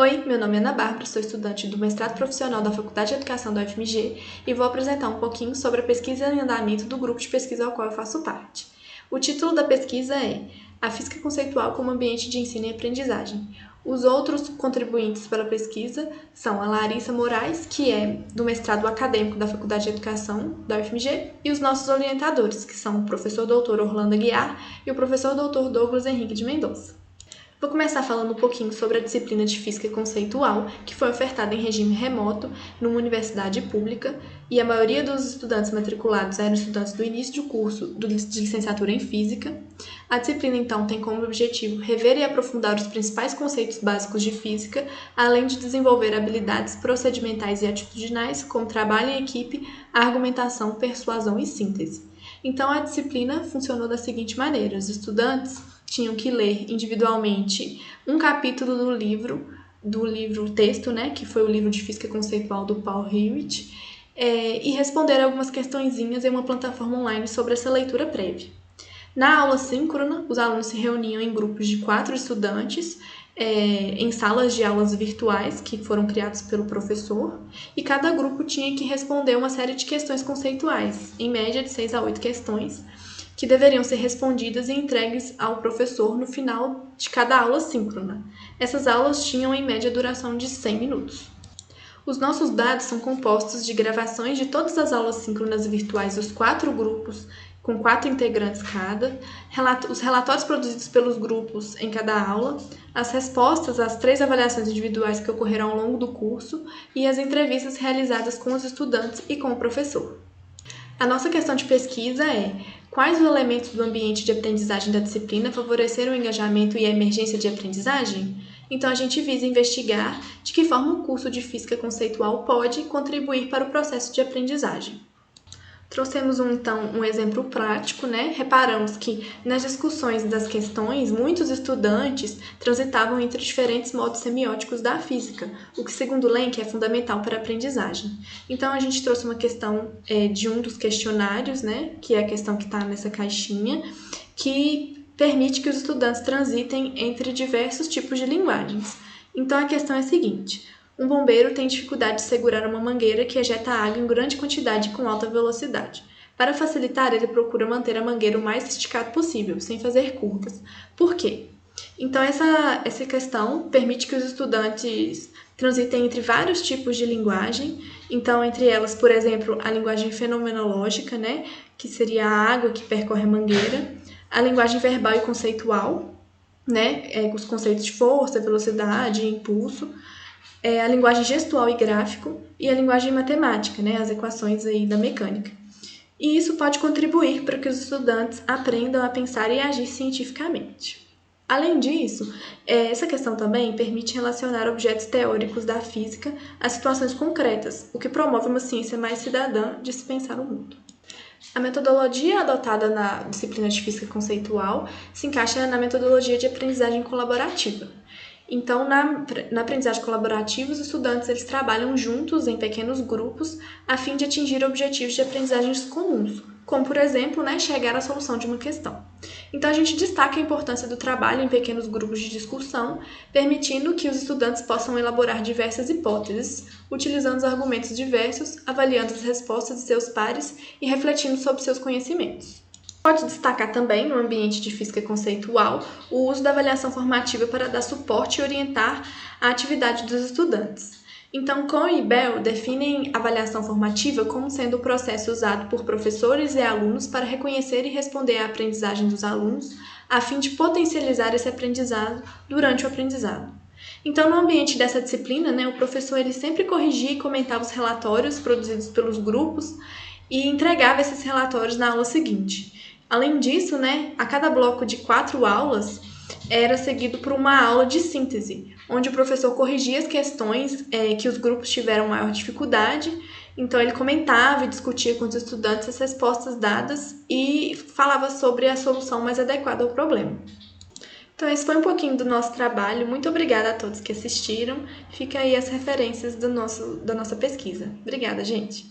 Oi, meu nome é Ana Bárbara, sou estudante do mestrado profissional da Faculdade de Educação da UFMG e vou apresentar um pouquinho sobre a pesquisa em andamento do grupo de pesquisa ao qual eu faço parte. O título da pesquisa é A Física Conceitual como Ambiente de Ensino e Aprendizagem. Os outros contribuintes pela pesquisa são a Larissa Moraes, que é do mestrado acadêmico da Faculdade de Educação da UFMG, e os nossos orientadores, que são o professor doutor Orlando Aguiar e o professor doutor Douglas Henrique de Mendonça. Vou começar falando um pouquinho sobre a disciplina de Física Conceitual, que foi ofertada em regime remoto numa universidade pública, e a maioria dos estudantes matriculados eram estudantes do início de curso de licenciatura em Física. A disciplina, então, tem como objetivo rever e aprofundar os principais conceitos básicos de Física, além de desenvolver habilidades procedimentais e atitudinais, como trabalho em equipe, argumentação, persuasão e síntese. Então, a disciplina funcionou da seguinte maneira: os estudantes tinham que ler individualmente um capítulo do livro texto, né, que foi o livro de Física Conceitual do Paul Hewitt, e responder algumas questõezinhas em uma plataforma online sobre essa leitura prévia. Na aula síncrona, os alunos se reuniam em grupos de 4 estudantes, em salas de aulas virtuais que foram criadas pelo professor, e cada grupo tinha que responder uma série de questões conceituais, em média de 6 a 8 questões, que deveriam ser respondidas e entregues ao professor no final de cada aula síncrona. Essas aulas tinham, em média, duração de 100 minutos. Os nossos dados são compostos de gravações de todas as aulas síncronas virtuais dos 4 grupos, com 4 integrantes cada, os relatórios produzidos pelos grupos em cada aula, as respostas às 3 avaliações individuais que ocorreram ao longo do curso e as entrevistas realizadas com os estudantes e com o professor. A nossa questão de pesquisa é: quais os elementos do ambiente de aprendizagem da disciplina favoreceram o engajamento e a emergência de aprendizagem? Então, a gente visa investigar de que forma o curso de Física Conceitual pode contribuir para o processo de aprendizagem. Trouxemos um exemplo prático, né? Reparamos que nas discussões das questões, muitos estudantes transitavam entre diferentes modos semióticos da física, o que, segundo Lenk, é fundamental para a aprendizagem. Então, a gente trouxe uma questão de um dos questionários, né? Que é a questão que está nessa caixinha, que permite que os estudantes transitem entre diversos tipos de linguagens. Então, a questão é a seguinte: um bombeiro tem dificuldade de segurar uma mangueira que ejeta água em grande quantidade e com alta velocidade. Para facilitar, ele procura manter a mangueira o mais esticada possível, sem fazer curvas. Por quê? Então, essa questão permite que os estudantes transitem entre vários tipos de linguagem. Então, entre elas, por exemplo, a linguagem fenomenológica, né, que seria a água que percorre a mangueira, a linguagem verbal e conceitual, né, os conceitos de força, velocidade e impulso, a linguagem gestual e gráfico e a linguagem matemática, né, as equações aí da mecânica. E isso pode contribuir para que os estudantes aprendam a pensar e agir cientificamente. Além disso, essa questão também permite relacionar objetos teóricos da física a situações concretas, o que promove uma ciência mais cidadã de se pensar o mundo. A metodologia adotada na disciplina de Física Conceitual se encaixa na metodologia de aprendizagem colaborativa. Então, na aprendizagem colaborativa, os estudantes eles trabalham juntos em pequenos grupos a fim de atingir objetivos de aprendizagens comuns, como, por exemplo, chegar à solução de uma questão. Então, a gente destaca a importância do trabalho em pequenos grupos de discussão, permitindo que os estudantes possam elaborar diversas hipóteses, utilizando os argumentos diversos, avaliando as respostas de seus pares e refletindo sobre seus conhecimentos. Pode destacar também, no ambiente de física conceitual, o uso da avaliação formativa para dar suporte e orientar a atividade dos estudantes. Então, Kohn e Bell definem avaliação formativa como sendo o processo usado por professores e alunos para reconhecer e responder à aprendizagem dos alunos, a fim de potencializar esse aprendizado durante o aprendizado. Então, no ambiente dessa disciplina, o professor ele sempre corrigia e comentava os relatórios produzidos pelos grupos e entregava esses relatórios na aula seguinte. Além disso, a cada bloco de 4 aulas era seguido por uma aula de síntese, onde o professor corrigia as questões que os grupos tiveram maior dificuldade. Então, ele comentava e discutia com os estudantes as respostas dadas e falava sobre a solução mais adequada ao problema. Então, esse foi um pouquinho do nosso trabalho. Muito obrigada a todos que assistiram. Fica aí as referências da nossa pesquisa. Obrigada, gente!